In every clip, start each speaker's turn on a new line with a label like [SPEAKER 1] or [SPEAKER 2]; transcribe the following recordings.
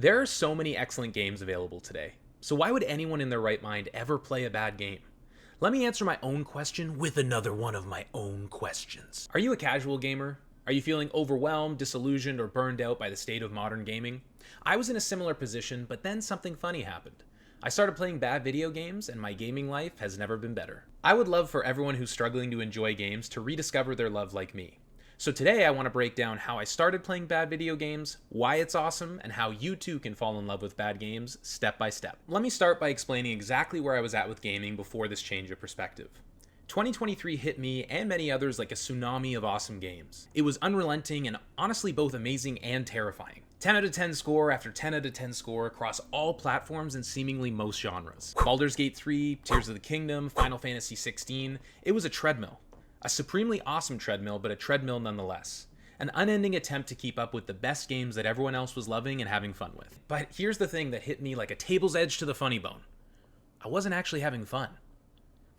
[SPEAKER 1] There are so many excellent games available today, so why would anyone in their right mind ever play a bad game? Let me answer my own question with another one of my own questions. Are you a casual gamer? Are you feeling overwhelmed, disillusioned, or burned out by the state of modern gaming? I was in a similar position, but then something funny happened. I started playing bad video games, and my gaming life has never been better. I would love for everyone who's struggling to enjoy games to rediscover their love like me. So today I want to break down how I started playing bad video games, why it's awesome, and how you too can fall in love with bad games step by step. Let me start by explaining exactly where I was at with gaming before this change of perspective. 2023 hit me and many others like a tsunami of awesome games. It was unrelenting and honestly both amazing and terrifying. 10 out of 10 score after 10 out of 10 score across all platforms and seemingly most genres. Baldur's Gate 3, Tears of the Kingdom, Final Fantasy 16, it was a treadmill. A supremely awesome treadmill, but a treadmill nonetheless. An unending attempt to keep up with the best games that everyone else was loving and having fun with. But here's the thing that hit me like a table's edge to the funny bone. I wasn't actually having fun.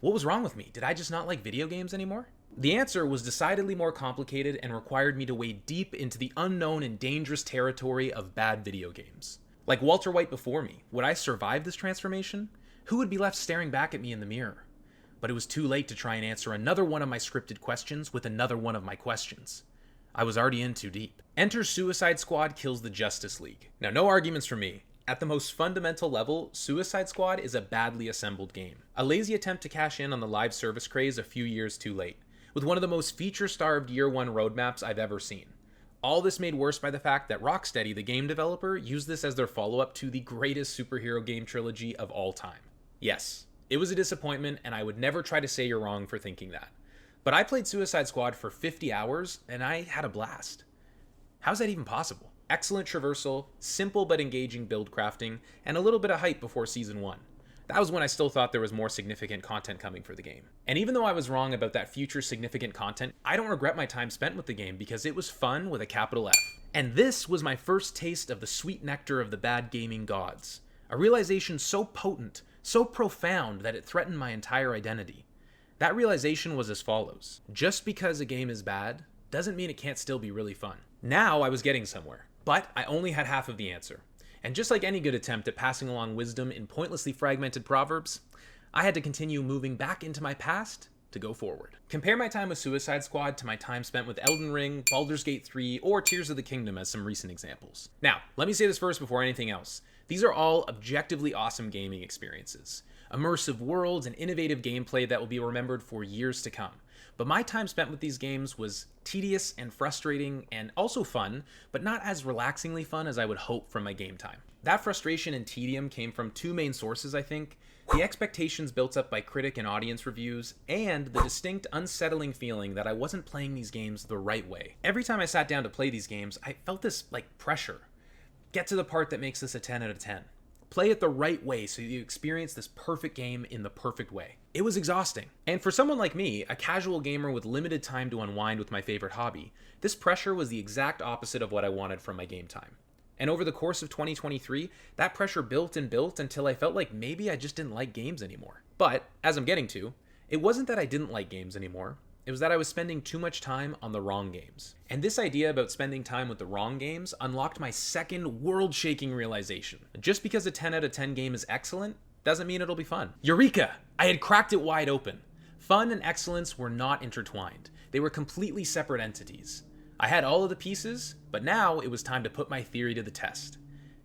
[SPEAKER 1] What was wrong with me? Did I just not like video games anymore? The answer was decidedly more complicated and required me to wade deep into the unknown and dangerous territory of bad video games. Like Walter White before me, would I survive this transformation? Who would be left staring back at me in the mirror? But it was too late to try and answer another one of my scripted questions with another one of my questions. I was already in too deep. Enter Suicide Squad kills the Justice League. Now, no arguments from me. At the most fundamental level, Suicide Squad is a badly assembled game. A lazy attempt to cash in on the live service craze a few years too late, with one of the most feature-starved year one roadmaps I've ever seen. All this made worse by the fact that Rocksteady, the game developer, used this as their follow-up to the greatest superhero game trilogy of all time. Yes, it was a disappointment, and I would never try to say you're wrong for thinking that. But I played Suicide Squad for 50 hours, and I had a blast. How's that even possible? Excellent traversal, simple but engaging build crafting, and a little bit of hype before Season 1. That was when I still thought there was more significant content coming for the game. And even though I was wrong about that future significant content, I don't regret my time spent with the game because it was fun with a capital F. And this was my first taste of the sweet nectar of the bad gaming gods. A realization so potent, so profound that it threatened my entire identity. That realization was as follows. Just because a game is bad doesn't mean it can't still be really fun. Now I was getting somewhere, but I only had half of the answer. And just like any good attempt at passing along wisdom in pointlessly fragmented proverbs, I had to continue moving back into my past to go forward. Compare my time with Suicide Squad to my time spent with Elden Ring, Baldur's Gate 3, or Tears of the Kingdom as some recent examples. Now, let me say this first before anything else. These are all objectively awesome gaming experiences. Immersive worlds and innovative gameplay that will be remembered for years to come. But my time spent with these games was tedious and frustrating and also fun, but not as relaxingly fun as I would hope from my game time. That frustration and tedium came from two main sources, I think. The expectations built up by critic and audience reviews, and the distinct unsettling feeling that I wasn't playing these games the right way. Every time I sat down to play these games, I felt this pressure. Get to the part that makes this a 10 out of 10. Play it the right way so you experience this perfect game in the perfect way. It was exhausting. And for someone like me, a casual gamer with limited time to unwind with my favorite hobby, this pressure was the exact opposite of what I wanted from my game time. And over the course of 2023, that pressure built and built until I felt like maybe I just didn't like games anymore. But, as I'm getting to, it wasn't that I didn't like games anymore. It was that I was spending too much time on the wrong games. And this idea about spending time with the wrong games unlocked my second world-shaking realization. Just because a 10 out of 10 game is excellent, doesn't mean it'll be fun. Eureka! I had cracked it wide open. Fun and excellence were not intertwined. They were completely separate entities. I had all of the pieces, but now it was time to put my theory to the test.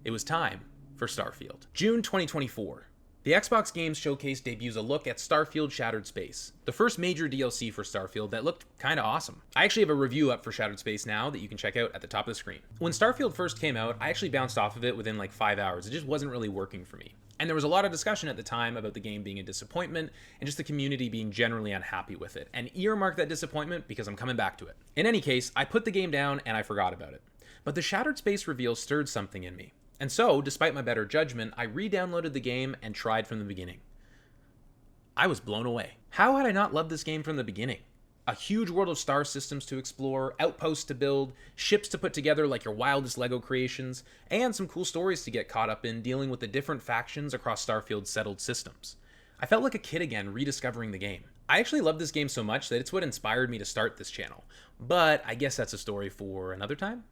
[SPEAKER 1] It was time for Starfield. June 2024. The Xbox Games Showcase debuts a look at Starfield Shattered Space, the first major DLC for Starfield that looked kinda awesome. I actually have a review up for Shattered Space now that you can check out at the top of the screen. When Starfield first came out, I actually bounced off of it within 5 hours. It just wasn't really working for me. And there was a lot of discussion at the time about the game being a disappointment and just the community being generally unhappy with it. And earmark that disappointment because I'm coming back to it. In any case, I put the game down and I forgot about it. But the Shattered Space reveal stirred something in me. And so, despite my better judgment, I re-downloaded the game and tried from the beginning. I was blown away. How had I not loved this game from the beginning? A huge world of star systems to explore, outposts to build, ships to put together like your wildest LEGO creations, and some cool stories to get caught up in dealing with the different factions across Starfield's settled systems. I felt like a kid again rediscovering the game. I actually love this game so much that it's what inspired me to start this channel, but I guess that's a story for another time.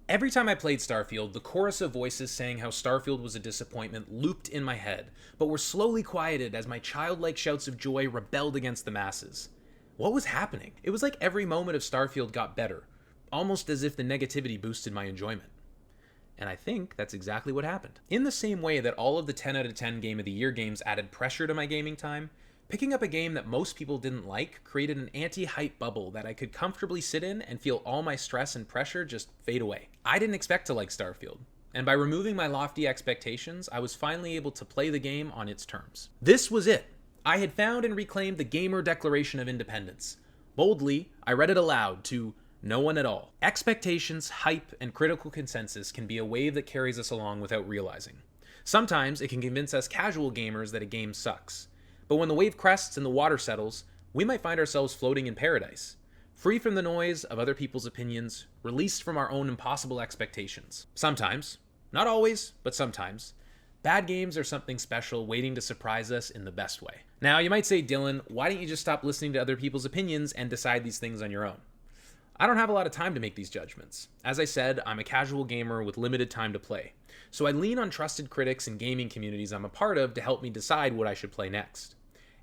[SPEAKER 1] Every time I played Starfield, the chorus of voices saying how Starfield was a disappointment looped in my head, but were slowly quieted as my childlike shouts of joy rebelled against the masses. What was happening? It was like every moment of Starfield got better, almost as if the negativity boosted my enjoyment. And I think that's exactly what happened. In the same way that all of the 10 out of 10 Game of the Year games added pressure to my gaming time, picking up a game that most people didn't like created an anti-hype bubble that I could comfortably sit in and feel all my stress and pressure just fade away. I didn't expect to like Starfield, and by removing my lofty expectations, I was finally able to play the game on its terms. This was it. I had found and reclaimed the Gamer Declaration of Independence. Boldly, I read it aloud to no one at all. Expectations, hype, and critical consensus can be a wave that carries us along without realizing. Sometimes it can convince us casual gamers that a game sucks. But when the wave crests and the water settles, we might find ourselves floating in paradise, free from the noise of other people's opinions, released from our own impossible expectations. Sometimes, not always, but sometimes, bad games are something special waiting to surprise us in the best way. Now, you might say, Dylan, why don't you just stop listening to other people's opinions and decide these things on your own? I don't have a lot of time to make these judgments. As I said, I'm a casual gamer with limited time to play, so I lean on trusted critics and gaming communities I'm a part of to help me decide what I should play next.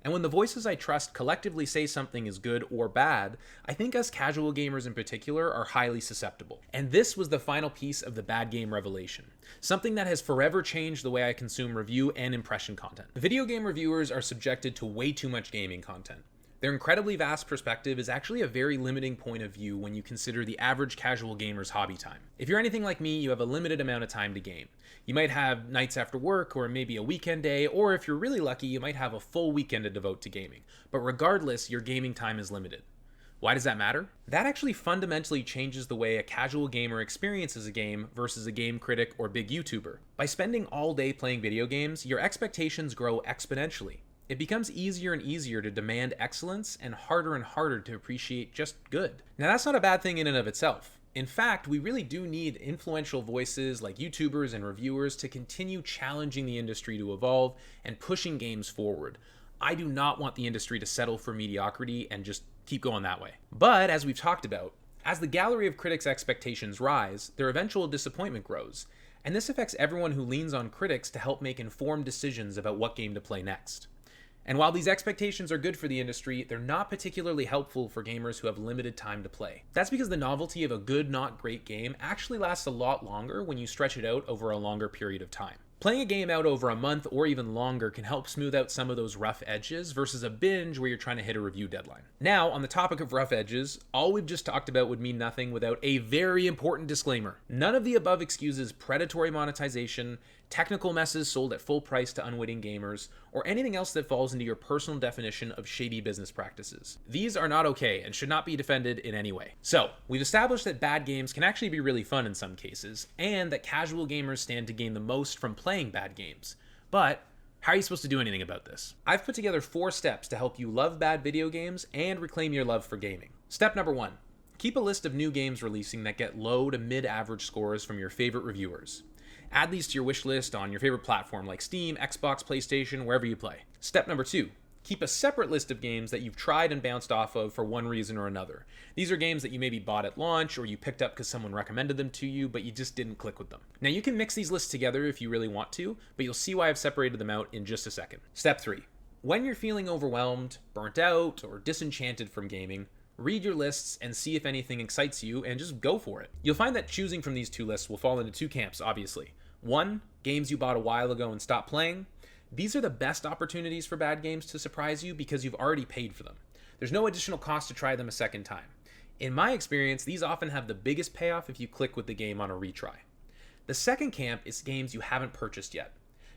[SPEAKER 1] And when the voices I trust collectively say something is good or bad, I think us casual gamers in particular are highly susceptible. And this was the final piece of the bad game revelation, something that has forever changed the way I consume review and impression content. Video game reviewers are subjected to way too much gaming content. Their incredibly vast perspective is actually a very limiting point of view when you consider the average casual gamer's hobby time. If you're anything like me, you have a limited amount of time to game. You might have nights after work, or maybe a weekend day, or if you're really lucky, you might have a full weekend to devote to gaming. But regardless, your gaming time is limited. Why does that matter? That actually fundamentally changes the way a casual gamer experiences a game versus a game critic or big YouTuber. By spending all day playing video games, your expectations grow exponentially. It becomes easier and easier to demand excellence and harder to appreciate just good. Now, that's not a bad thing in and of itself. In fact, we really do need influential voices like YouTubers and reviewers to continue challenging the industry to evolve and pushing games forward. I do not want the industry to settle for mediocrity and just keep going that way. But as we've talked about, as the gallery of critics' expectations rise, their eventual disappointment grows. And this affects everyone who leans on critics to help make informed decisions about what game to play next. And while these expectations are good for the industry, they're not particularly helpful for gamers who have limited time to play. That's because the novelty of a good, not great game actually lasts a lot longer when you stretch it out over a longer period of time. Playing a game out over a month or even longer can help smooth out some of those rough edges versus a binge where you're trying to hit a review deadline. Now, on the topic of rough edges, all we've just talked about would mean nothing without a very important disclaimer. None of the above excuses predatory monetization, technical messes sold at full price to unwitting gamers, or anything else that falls into your personal definition of shady business practices. These are not okay and should not be defended in any way. So, we've established that bad games can actually be really fun in some cases, and that casual gamers stand to gain the most from playing bad games. But how are you supposed to do anything about this? I've put together 4 steps to help you love bad video games and reclaim your love for gaming. Step number 1. Keep a list of new games releasing that get low to mid-average scores from your favorite reviewers. Add these to your wish list on your favorite platform like Steam, Xbox, PlayStation, wherever you play. Step number 2. Keep a separate list of games that you've tried and bounced off of for one reason or another. These are games that you maybe bought at launch or you picked up because someone recommended them to you, but you just didn't click with them. Now, you can mix these lists together if you really want to, but you'll see why I've separated them out in just a second. Step 3. When you're feeling overwhelmed, burnt out, or disenchanted from gaming, read your lists and see if anything excites you and just go for it. You'll find that choosing from these 2 lists will fall into 2 camps, obviously. 1, games you bought a while ago and stopped playing. These are the best opportunities for bad games to surprise you because you've already paid for them. There's no additional cost to try them a second time. In my experience, these often have the biggest payoff if you click with the game on a retry. The second camp is games you haven't purchased yet.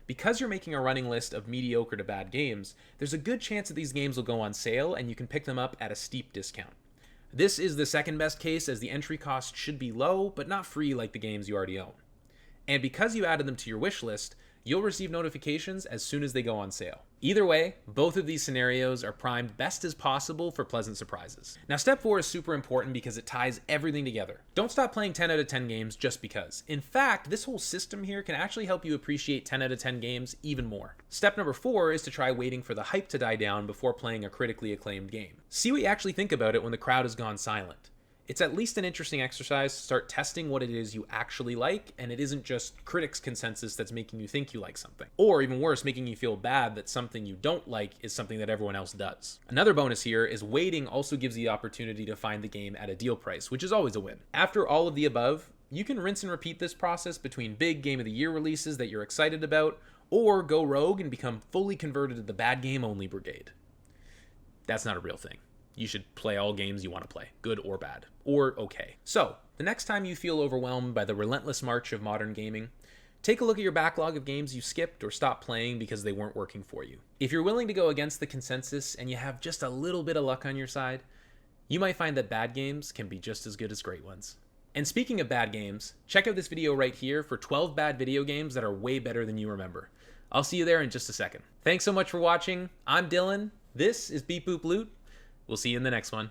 [SPEAKER 1] Because you're making a running list of mediocre to bad games, there's a good chance that these games will go on sale and you can pick them up at a steep discount. This is the second best case as the entry cost should be low, but not free like the games you already own. And because you added them to your wish list, you'll receive notifications as soon as they go on sale. Either way, both of these scenarios are primed best as possible for pleasant surprises. Now, step 4 is super important because it ties everything together. Don't stop playing 10 out of 10 games just because. In fact, this whole system here can actually help you appreciate 10 out of 10 games even more. Step number 4 is to try waiting for the hype to die down before playing a critically acclaimed game. See what you actually think about it when the crowd has gone silent. It's at least an interesting exercise to start testing what it is you actually like, and it isn't just critics' consensus that's making you think you like something. Or even worse, making you feel bad that something you don't like is something that everyone else does. Another bonus here is waiting also gives you the opportunity to find the game at a deal price, which is always a win. After all of the above, you can rinse and repeat this process between big Game of the Year releases that you're excited about, or go rogue and become fully converted to the bad game only brigade. That's not a real thing. You should play all games you want to play, good or bad, or okay. So, the next time you feel overwhelmed by the relentless march of modern gaming, take a look at your backlog of games you skipped or stopped playing because they weren't working for you. If you're willing to go against the consensus and you have just a little bit of luck on your side, you might find that bad games can be just as good as great ones. And speaking of bad games, check out this video right here for 12 bad video games that are way better than you remember. I'll see you there in just a second. Thanks so much for watching. I'm Dylan. This is Beep Boop Loot. We'll see you in the next one.